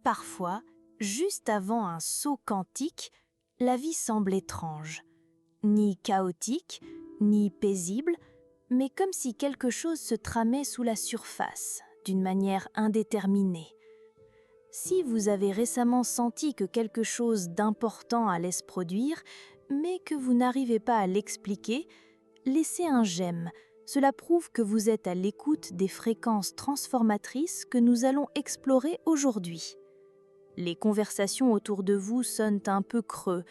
parfois, juste avant un saut quantique, la vie semble étrange. Ni chaotique, ni paisible, mais comme si quelque chose se tramait sous la surface, d'une manière indéterminée. Si vous avez récemment senti que quelque chose d'important allait se produire, mais que vous n'arrivez pas à l'expliquer, laissez un j'aime. Cela prouve que vous êtes à l'écoute des fréquences transformatrices que nous allons explorer aujourd'hui. Les conversations autour de vous sonnent un peu creux.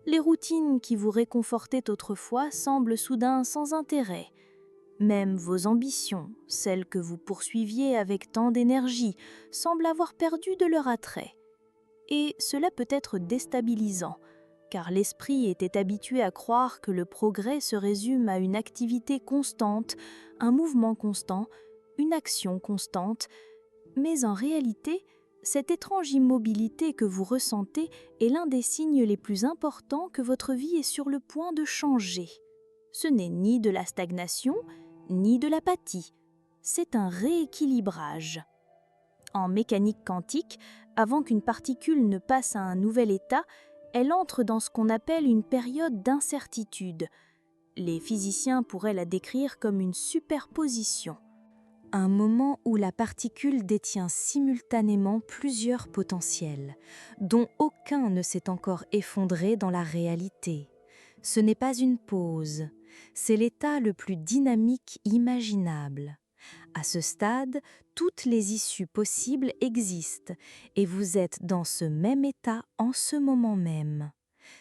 Les routines qui vous réconfortaient autrefois semblent soudain sans intérêt. Même vos ambitions, celles que vous poursuiviez avec tant d'énergie, semblent avoir perdu de leur attrait. Et cela peut être déstabilisant, car l'esprit était habitué à croire que le progrès se résume à une activité constante, un mouvement constant, une action constante. Mais en réalité, cette étrange immobilité que vous ressentez est l'un des signes les plus importants que votre vie est sur le point de changer. Ce n'est ni de la stagnation, ni de l'apathie. C'est un rééquilibrage. En mécanique quantique, avant qu'une particule ne passe à un nouvel état, elle entre dans ce qu'on appelle une période d'incertitude. Les physiciens pourraient la décrire comme une superposition. Un moment où la particule détient simultanément plusieurs potentiels, dont aucun ne s'est encore effondré dans la réalité. Ce n'est pas une pause, c'est l'état le plus dynamique imaginable. À ce stade, toutes les issues possibles existent et vous êtes dans ce même état en ce moment même.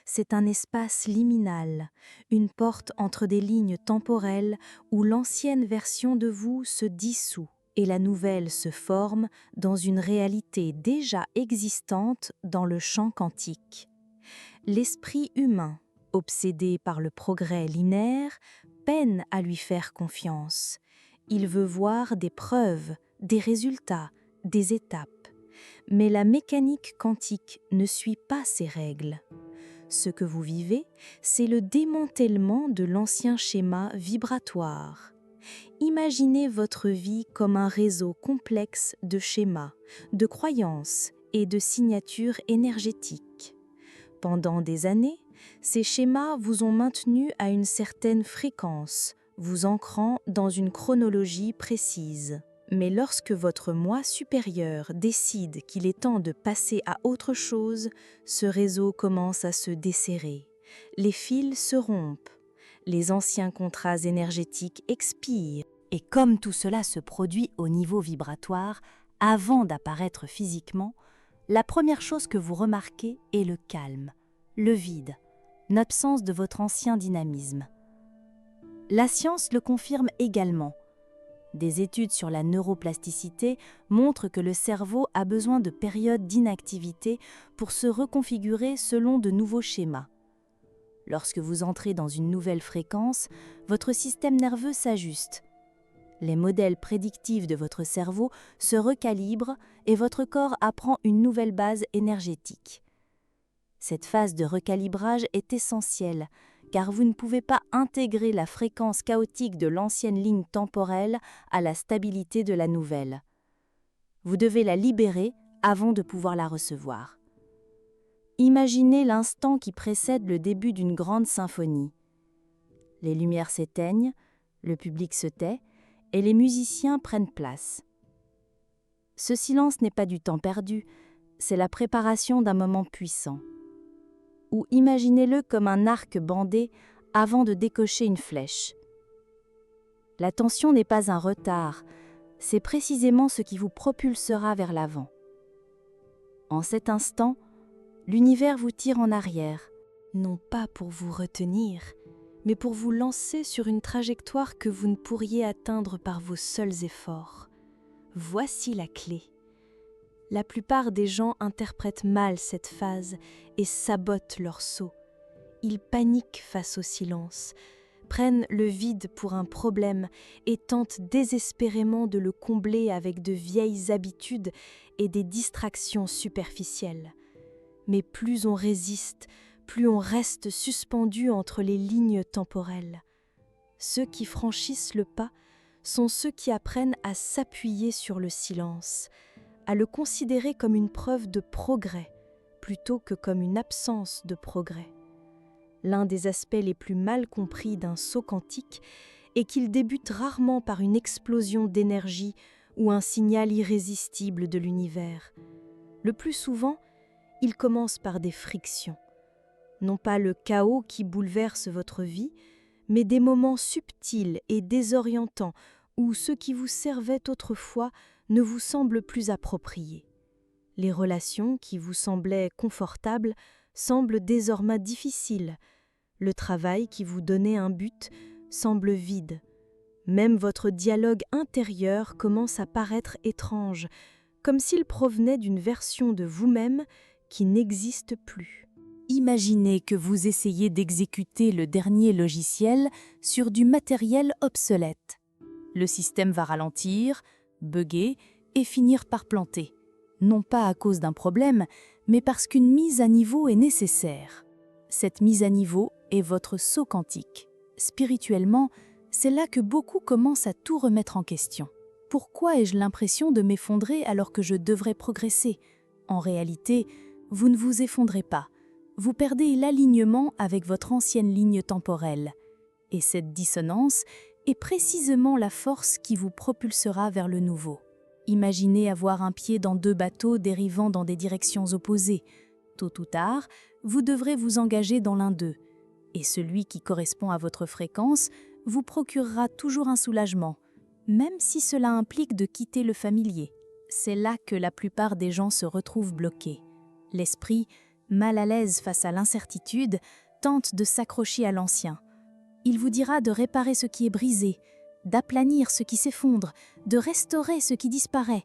C'est un espace liminal, une porte entre des lignes temporelles où l'ancienne version de vous se dissout et la nouvelle se forme dans une réalité déjà existante dans le champ quantique. L'esprit humain, obsédé par le progrès linéaire, peine à lui faire confiance. Il veut voir des preuves, des résultats, des étapes. Mais la mécanique quantique ne suit pas ces règles. Ce que vous vivez, c'est le démantèlement de l'ancien schéma vibratoire. Imaginez votre vie comme un réseau complexe de schémas, de croyances et de signatures énergétiques. Pendant des années, ces schémas vous ont maintenu à une certaine fréquence, vous ancrant dans une chronologie précise. Mais lorsque votre moi supérieur décide qu'il est temps de passer à autre chose, ce réseau commence à se desserrer. Les fils se rompent. Les anciens contrats énergétiques expirent. Et comme tout cela se produit au niveau vibratoire, avant d'apparaître physiquement, la première chose que vous remarquez est le calme, le vide, l'absence de votre ancien dynamisme. La science le confirme également. Des études sur la neuroplasticité montrent que le cerveau a besoin de périodes d'inactivité pour se reconfigurer selon de nouveaux schémas. Lorsque vous entrez dans une nouvelle fréquence, votre système nerveux s'ajuste. Les modèles prédictifs de votre cerveau se recalibrent et votre corps apprend une nouvelle base énergétique. Cette phase de recalibrage est essentielle, car vous ne pouvez pas intégrer la fréquence chaotique de l'ancienne ligne temporelle à la stabilité de la nouvelle. Vous devez la libérer avant de pouvoir la recevoir. Imaginez l'instant qui précède le début d'une grande symphonie. Les lumières s'éteignent, le public se tait, et les musiciens prennent place. Ce silence n'est pas du temps perdu, c'est la préparation d'un moment puissant. Ou imaginez-le comme un arc bandé avant de décocher une flèche. La tension n'est pas un retard, c'est précisément ce qui vous propulsera vers l'avant. En cet instant, l'univers vous tire en arrière, non pas pour vous retenir, mais pour vous lancer sur une trajectoire que vous ne pourriez atteindre par vos seuls efforts. Voici la clé. La plupart des gens interprètent mal cette phase et sabotent leur saut. Ils paniquent face au silence, prennent le vide pour un problème et tentent désespérément de le combler avec de vieilles habitudes et des distractions superficielles. Mais plus on résiste, plus on reste suspendu entre les lignes temporelles. Ceux qui franchissent le pas sont ceux qui apprennent à s'appuyer sur le silence, à le considérer comme une preuve de progrès plutôt que comme une absence de progrès. L'un des aspects les plus mal compris d'un saut quantique est qu'il débute rarement par une explosion d'énergie ou un signal irrésistible de l'univers. Le plus souvent, il commence par des frictions. Non pas le chaos qui bouleverse votre vie, mais des moments subtils et désorientants où ce qui vous servait autrefois ne vous semble plus approprié. Les relations qui vous semblaient confortables semblent désormais difficiles. Le travail qui vous donnait un but semble vide. Même votre dialogue intérieur commence à paraître étrange, comme s'il provenait d'une version de vous-même qui n'existe plus. Imaginez que vous essayez d'exécuter le dernier logiciel sur du matériel obsolète. Le système va ralentir, bugger et finir par planter. Non pas à cause d'un problème, mais parce qu'une mise à niveau est nécessaire. Cette mise à niveau est votre saut quantique. Spirituellement, c'est là que beaucoup commencent à tout remettre en question. Pourquoi ai-je l'impression de m'effondrer alors que je devrais progresser ? En réalité, vous ne vous effondrez pas. Vous perdez l'alignement avec votre ancienne ligne temporelle. Et cette dissonance est précisément la force qui vous propulsera vers le nouveau. Imaginez avoir un pied dans deux bateaux dérivant dans des directions opposées. Tôt ou tard, vous devrez vous engager dans l'un d'eux. Et celui qui correspond à votre fréquence vous procurera toujours un soulagement, même si cela implique de quitter le familier. C'est là que la plupart des gens se retrouvent bloqués. L'esprit, mal à l'aise face à l'incertitude, tente de s'accrocher à l'ancien. Il vous dira de réparer ce qui est brisé, d'aplanir ce qui s'effondre, de restaurer ce qui disparaît.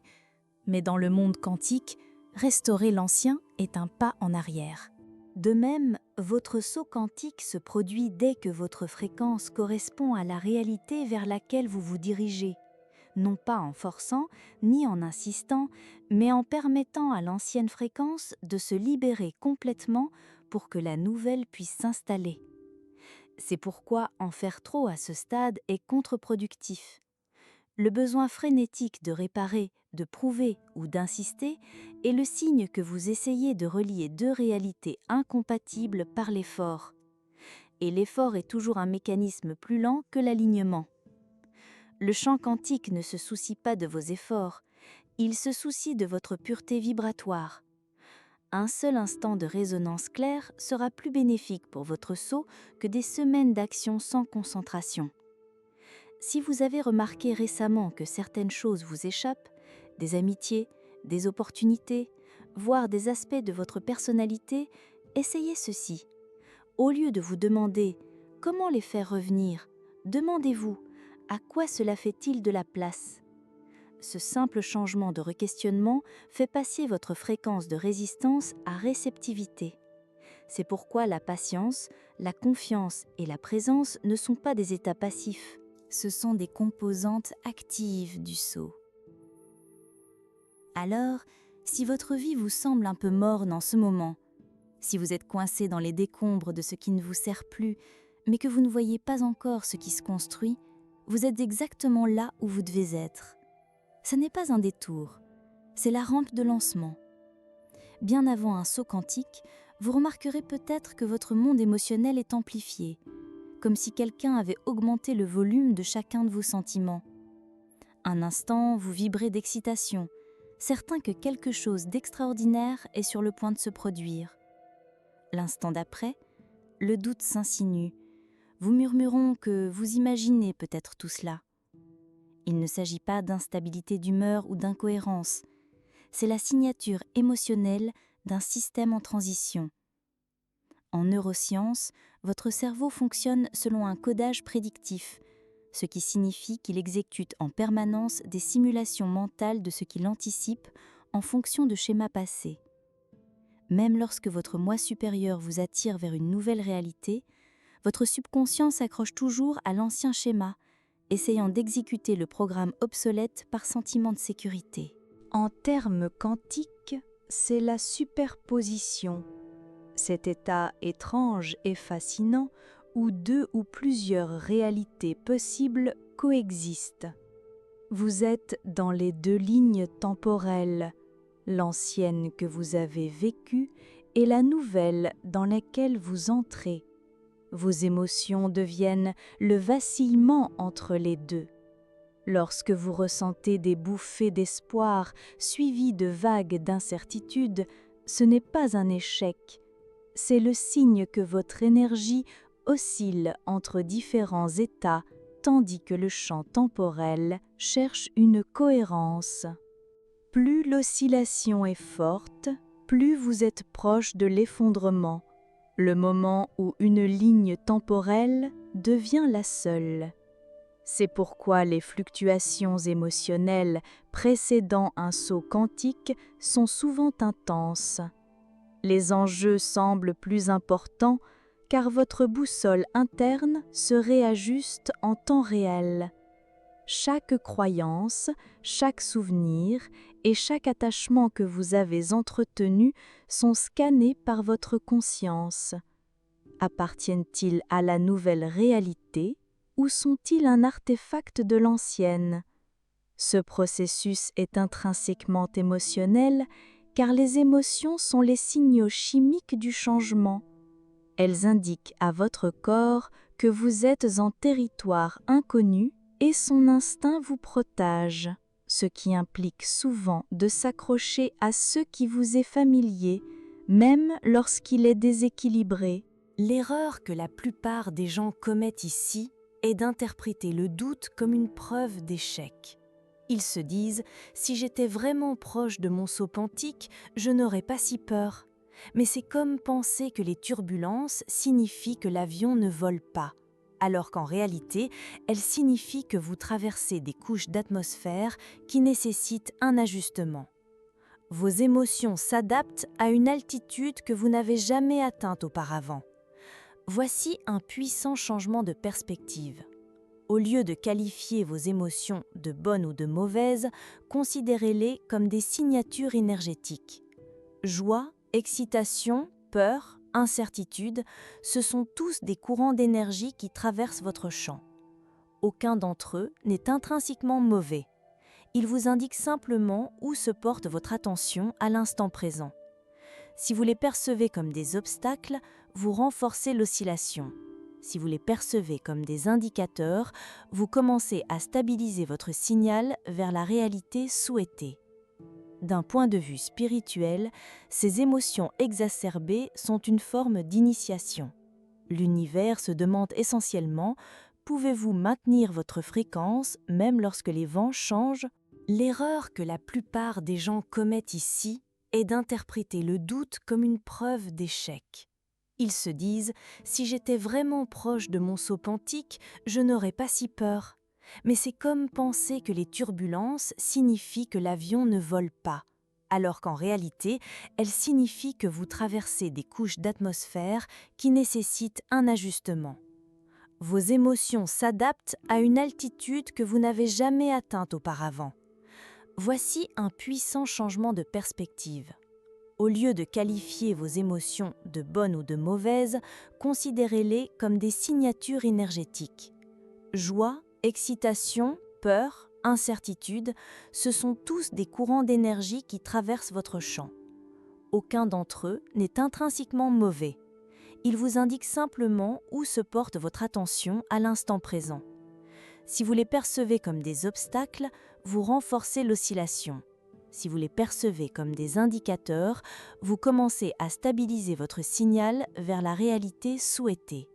Mais dans le monde quantique, restaurer l'ancien est un pas en arrière. De même, votre saut quantique se produit dès que votre fréquence correspond à la réalité vers laquelle vous vous dirigez, non pas en forçant ni en insistant, mais en permettant à l'ancienne fréquence de se libérer complètement pour que la nouvelle puisse s'installer. C'est pourquoi en faire trop à ce stade est contre-productif. Le besoin frénétique de réparer, de prouver ou d'insister est le signe que vous essayez de relier deux réalités incompatibles par l'effort. Et l'effort est toujours un mécanisme plus lent que l'alignement. Le champ quantique ne se soucie pas de vos efforts, il se soucie de votre pureté vibratoire. Un seul instant de résonance claire sera plus bénéfique pour votre saut que des semaines d'action sans concentration. Si vous avez remarqué récemment que certaines choses vous échappent, des amitiés, des opportunités, voire des aspects de votre personnalité, essayez ceci. Au lieu de vous demander comment les faire revenir, demandez-vous à quoi cela fait-il de la place. Ce simple changement de requestionnement fait passer votre fréquence de résistance à réceptivité. C'est pourquoi la patience, la confiance et la présence ne sont pas des états passifs. Ce sont des composantes actives du saut. Alors, si votre vie vous semble un peu morne en ce moment, si vous êtes coincé dans les décombres de ce qui ne vous sert plus, mais que vous ne voyez pas encore ce qui se construit, vous êtes exactement là où vous devez être. Ce n'est pas un détour, c'est la rampe de lancement. Bien avant un saut quantique, vous remarquerez peut-être que votre monde émotionnel est amplifié, comme si quelqu'un avait augmenté le volume de chacun de vos sentiments. Un instant, vous vibrez d'excitation, certain que quelque chose d'extraordinaire est sur le point de se produire. L'instant d'après, le doute s'insinue. Vous murmurons que vous imaginez peut-être tout cela. Il ne s'agit pas d'instabilité d'humeur ou d'incohérence. C'est la signature émotionnelle d'un système en transition. En neurosciences, votre cerveau fonctionne selon un codage prédictif, ce qui signifie qu'il exécute en permanence des simulations mentales de ce qu'il anticipe en fonction de schémas passés. Même lorsque votre moi supérieur vous attire vers une nouvelle réalité, votre subconscient s'accroche toujours à l'ancien schéma, essayant d'exécuter le programme obsolète par sentiment de sécurité. En termes quantiques, c'est la superposition. Cet état étrange et fascinant où deux ou plusieurs réalités possibles coexistent. Vous êtes dans les deux lignes temporelles, l'ancienne que vous avez vécue et la nouvelle dans laquelle vous entrez. Vos émotions deviennent le vacillement entre les deux. Lorsque vous ressentez des bouffées d'espoir suivies de vagues d'incertitude, ce n'est pas un échec, c'est le signe que votre énergie oscille entre différents états tandis que le champ temporel cherche une cohérence. Plus l'oscillation est forte, plus vous êtes proche de l'effondrement, le moment où une ligne temporelle devient la seule. C'est pourquoi les fluctuations émotionnelles précédant un saut quantique sont souvent intenses. Les enjeux semblent plus importants car votre boussole interne se réajuste en temps réel. Chaque croyance, chaque souvenir et chaque attachement que vous avez entretenu sont scannés par votre conscience. Appartiennent-ils à la nouvelle réalité ou sont-ils un artefact de l'ancienne? Ce processus est intrinsèquement émotionnel car les émotions sont les signaux chimiques du changement. Elles indiquent à votre corps que vous êtes en territoire inconnu et son instinct vous protège, ce qui implique souvent de s'accrocher à ce qui vous est familier, même lorsqu'il est déséquilibré. L'erreur que la plupart des gens commettent ici est d'interpréter le doute comme une preuve d'échec. Ils se disent « si j'étais vraiment proche de mon saut quantique, je n'aurais pas si peur ». Mais c'est comme penser que les turbulences signifient que l'avion ne vole pas, alors qu'en réalité, elles signifient que vous traversez des couches d'atmosphère qui nécessitent un ajustement. Vos émotions s'adaptent à une altitude que vous n'avez jamais atteinte auparavant. Voici un puissant changement de perspective. Au lieu de qualifier vos émotions de bonnes ou de mauvaises, considérez-les comme des signatures énergétiques. Joie, excitation, peur, incertitude, ce sont tous des courants d'énergie qui traversent votre champ. Aucun d'entre eux n'est intrinsèquement mauvais. Ils vous indiquent simplement où se porte votre attention à l'instant présent. Si vous les percevez comme des obstacles, vous renforcez l'oscillation. Si vous les percevez comme des indicateurs, vous commencez à stabiliser votre signal vers la réalité souhaitée. D'un point de vue spirituel, ces émotions exacerbées sont une forme d'initiation. L'univers se demande essentiellement « pouvez-vous maintenir votre fréquence même lorsque les vents changent ?» L'erreur que la plupart des gens commettent ici est d'interpréter le doute comme une preuve d'échec. Ils se disent « si j'étais vraiment proche de mon saut quantique, je n'aurais pas si peur ». Mais c'est comme penser que les turbulences signifient que l'avion ne vole pas, alors qu'en réalité, elles signifient que vous traversez des couches d'atmosphère qui nécessitent un ajustement. Vos émotions s'adaptent à une altitude que vous n'avez jamais atteinte auparavant. Voici un puissant changement de perspective. Au lieu de qualifier vos émotions de bonnes ou de mauvaises, considérez-les comme des signatures énergétiques. Joie, excitation, peur, incertitude, ce sont tous des courants d'énergie qui traversent votre champ. Aucun d'entre eux n'est intrinsèquement mauvais. Ils vous indiquent simplement où se porte votre attention à l'instant présent. Si vous les percevez comme des obstacles, vous renforcez l'oscillation. Si vous les percevez comme des indicateurs, vous commencez à stabiliser votre signal vers la réalité souhaitée.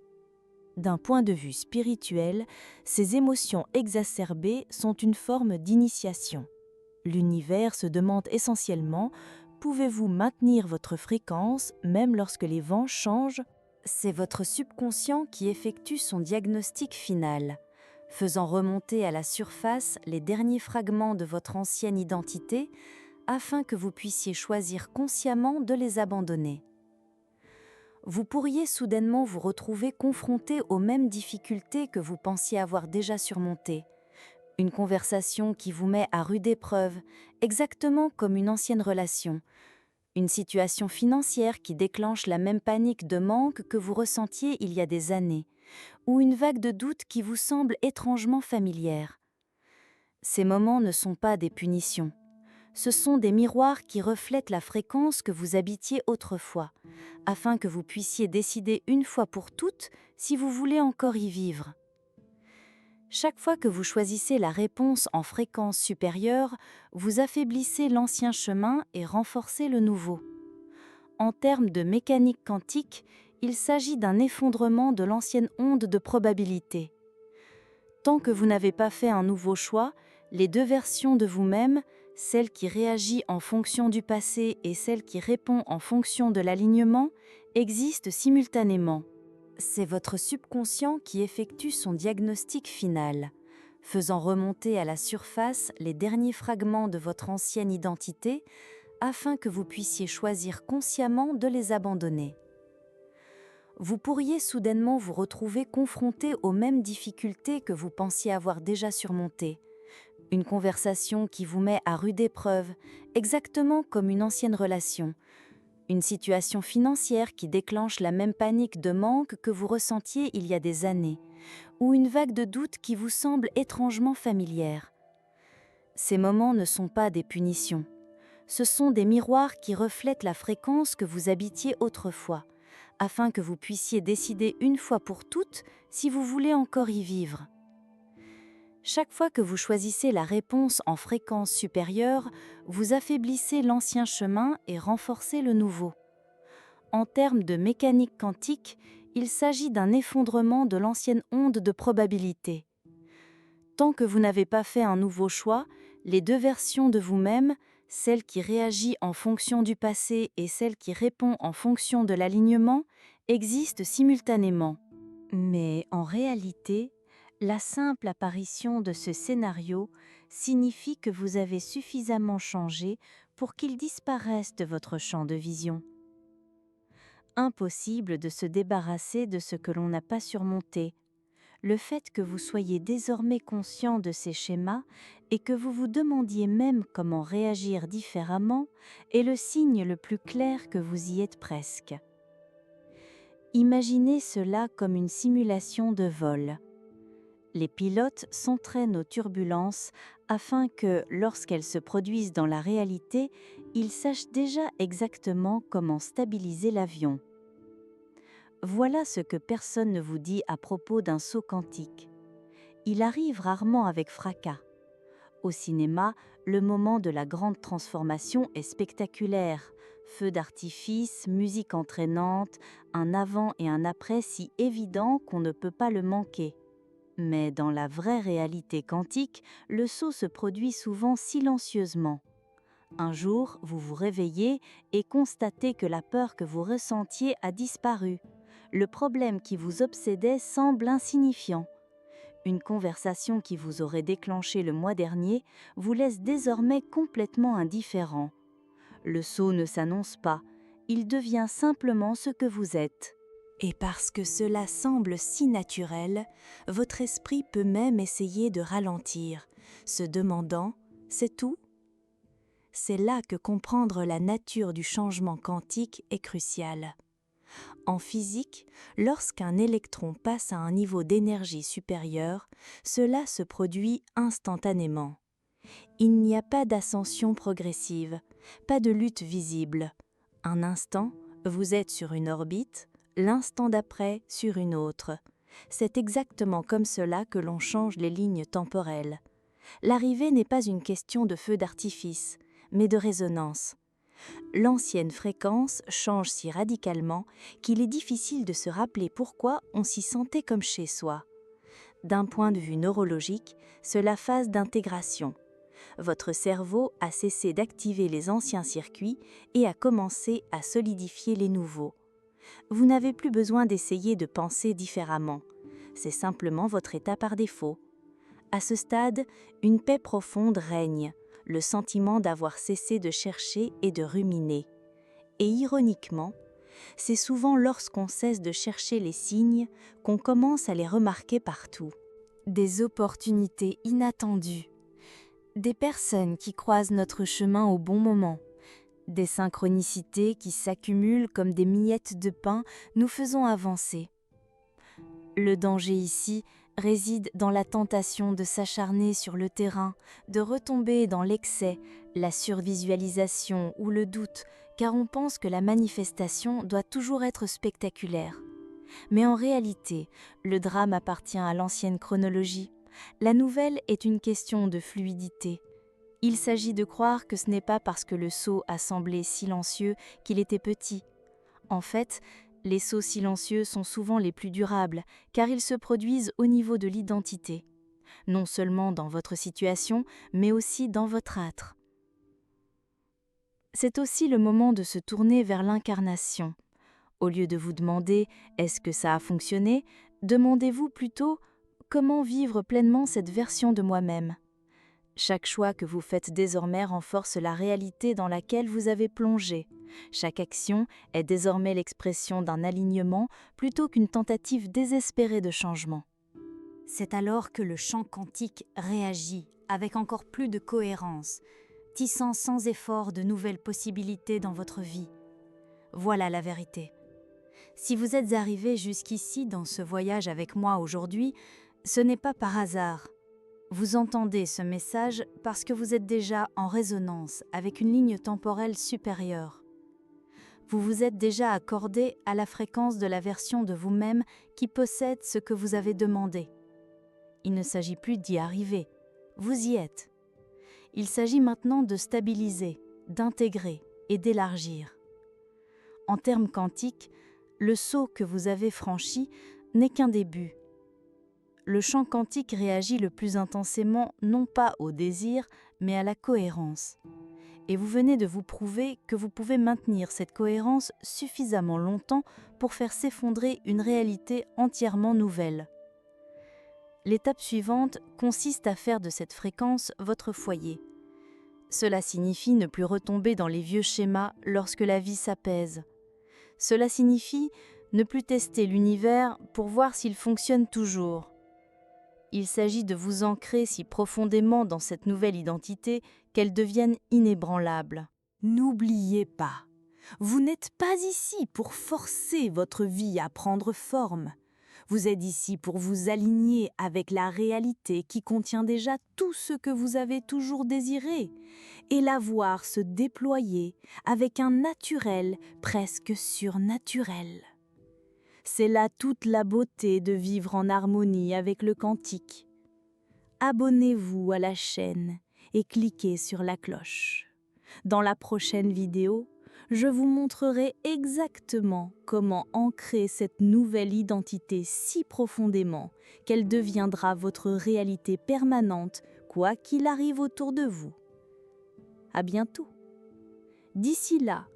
D'un point de vue spirituel, ces émotions exacerbées sont une forme d'initiation. L'univers se demande essentiellement « pouvez-vous maintenir votre fréquence même lorsque les vents changent ?» C'est votre subconscient qui effectue son diagnostic final, faisant remonter à la surface les derniers fragments de votre ancienne identité afin que vous puissiez choisir consciemment de les abandonner. Vous pourriez soudainement vous retrouver confronté aux mêmes difficultés que vous pensiez avoir déjà surmontées. Une conversation qui vous met à rude épreuve, exactement comme une ancienne relation. Une situation financière qui déclenche la même panique de manque que vous ressentiez il y a des années. Ou une vague de doute qui vous semble étrangement familière. Ces moments ne sont pas des punitions. Ce sont des miroirs qui reflètent la fréquence que vous habitiez autrefois, afin que vous puissiez décider une fois pour toutes si vous voulez encore y vivre. Chaque fois que vous choisissez la réponse en fréquence supérieure, vous affaiblissez l'ancien chemin et renforcez le nouveau. En termes de mécanique quantique, il s'agit d'un effondrement de l'ancienne onde de probabilité. Tant que vous n'avez pas fait un nouveau choix, les deux versions de vous-même, celle qui réagit en fonction du passé et celle qui répond en fonction de l'alignement, existent simultanément. C'est votre subconscient qui effectue son diagnostic final, faisant remonter à la surface les derniers fragments de votre ancienne identité afin que vous puissiez choisir consciemment de les abandonner. Vous pourriez soudainement vous retrouver confronté aux mêmes difficultés que vous pensiez avoir déjà surmontées. Une conversation qui vous met à rude épreuve, exactement comme une ancienne relation. Une situation financière qui déclenche la même panique de manque que vous ressentiez il y a des années, ou une vague de doute qui vous semble étrangement familière. Ces moments ne sont pas des punitions. Ce sont des miroirs qui reflètent la fréquence que vous habitiez autrefois, afin que vous puissiez décider une fois pour toutes si vous voulez encore y vivre. Chaque fois que vous choisissez la réponse en fréquence supérieure, vous affaiblissez l'ancien chemin et renforcez le nouveau. En termes de mécanique quantique, il s'agit d'un effondrement de l'ancienne onde de probabilité. Tant que vous n'avez pas fait un nouveau choix, les deux versions de vous-même, celle qui réagit en fonction du passé et celle qui répond en fonction de l'alignement, existent simultanément. Mais en réalité, la simple apparition de ce scénario signifie que vous avez suffisamment changé pour qu'il disparaisse de votre champ de vision. Impossible de se débarrasser de ce que l'on n'a pas surmonté. Le fait que vous soyez désormais conscient de ces schémas et que vous vous demandiez même comment réagir différemment est le signe le plus clair que vous y êtes presque. Imaginez cela comme une simulation de vol. Les pilotes s'entraînent aux turbulences afin que, lorsqu'elles se produisent dans la réalité, ils sachent déjà exactement comment stabiliser l'avion. Voilà ce que personne ne vous dit à propos d'un saut quantique. Il arrive rarement avec fracas. Au cinéma, le moment de la grande transformation est spectaculaire. Feux d'artifice, musique entraînante, un avant et un après si évident qu'on ne peut pas le manquer. Mais dans la vraie réalité quantique, le saut se produit souvent silencieusement. Un jour, vous vous réveillez et constatez que la peur que vous ressentiez a disparu. Le problème qui vous obsédait semble insignifiant. Une conversation qui vous aurait déclenché le mois dernier vous laisse désormais complètement indifférent. Le saut ne s'annonce pas, il devient simplement ce que vous êtes. Et parce que cela semble si naturel, votre esprit peut même essayer de ralentir, se demandant « c'est tout ?» C'est là que comprendre la nature du changement quantique est crucial. En physique, lorsqu'un électron passe à un niveau d'énergie supérieur, cela se produit instantanément. Il n'y a pas d'ascension progressive, pas de lutte visible. Un instant, vous êtes sur une orbite, l'instant d'après sur une autre. C'est exactement comme cela que l'on change les lignes temporelles. L'arrivée n'est pas une question de feu d'artifice, mais de résonance. L'ancienne fréquence change si radicalement qu'il est difficile de se rappeler pourquoi on s'y sentait comme chez soi. D'un point de vue neurologique, c'est la phase d'intégration. Votre cerveau a cessé d'activer les anciens circuits et a commencé à solidifier les nouveaux. Vous n'avez plus besoin d'essayer de penser différemment. C'est simplement votre état par défaut. À ce stade, une paix profonde règne, le sentiment d'avoir cessé de chercher et de ruminer. Et ironiquement, c'est souvent lorsqu'on cesse de chercher les signes qu'on commence à les remarquer partout. Des opportunités inattendues, des personnes qui croisent notre chemin au bon moment, des synchronicités qui s'accumulent comme des miettes de pain nous faisant avancer. Le danger ici réside dans la tentation de s'acharner sur le terrain, de retomber dans l'excès, la survisualisation ou le doute, car on pense que la manifestation doit toujours être spectaculaire. Mais en réalité, le drame appartient à l'ancienne chronologie. La nouvelle est une question de fluidité. Il s'agit de croire que ce n'est pas parce que le sceau a semblé silencieux qu'il était petit. En fait, les sceaux silencieux sont souvent les plus durables, car ils se produisent au niveau de l'identité, non seulement dans votre situation, mais aussi dans votre être. C'est aussi le moment de se tourner vers l'incarnation. Au lieu de vous demander « est-ce que ça a fonctionné ?», demandez-vous plutôt « comment vivre pleinement cette version de moi-même ?» Chaque choix que vous faites désormais renforce la réalité dans laquelle vous avez plongé. Chaque action est désormais l'expression d'un alignement plutôt qu'une tentative désespérée de changement. C'est alors que le champ quantique réagit avec encore plus de cohérence, tissant sans effort de nouvelles possibilités dans votre vie. Voilà la vérité. Si vous êtes arrivé jusqu'ici dans ce voyage avec moi aujourd'hui, ce n'est pas par hasard. Vous entendez ce message parce que vous êtes déjà en résonance avec une ligne temporelle supérieure. Vous vous êtes déjà accordé à la fréquence de la version de vous-même qui possède ce que vous avez demandé. Il ne s'agit plus d'y arriver, vous y êtes. Il s'agit maintenant de stabiliser, d'intégrer et d'élargir. En termes quantiques, le saut que vous avez franchi n'est qu'un début. Le champ quantique réagit le plus intensément non pas au désir, mais à la cohérence. Et vous venez de vous prouver que vous pouvez maintenir cette cohérence suffisamment longtemps pour faire s'effondrer une réalité entièrement nouvelle. L'étape suivante consiste à faire de cette fréquence votre foyer. Cela signifie ne plus retomber dans les vieux schémas lorsque la vie s'apaise. Cela signifie ne plus tester l'univers pour voir s'il fonctionne toujours. Il s'agit de vous ancrer si profondément dans cette nouvelle identité qu'elle devienne inébranlable. N'oubliez pas, vous n'êtes pas ici pour forcer votre vie à prendre forme. Vous êtes ici pour vous aligner avec la réalité qui contient déjà tout ce que vous avez toujours désiré et la voir se déployer avec un naturel presque surnaturel. C'est là toute la beauté de vivre en harmonie avec le quantique. Abonnez-vous à la chaîne et cliquez sur la cloche. Dans la prochaine vidéo, je vous montrerai exactement comment ancrer cette nouvelle identité si profondément qu'elle deviendra votre réalité permanente, quoi qu'il arrive autour de vous. À bientôt. D'ici là,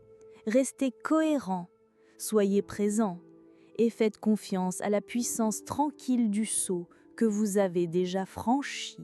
restez cohérents, soyez présents et faites confiance à la puissance tranquille du saut que vous avez déjà franchi.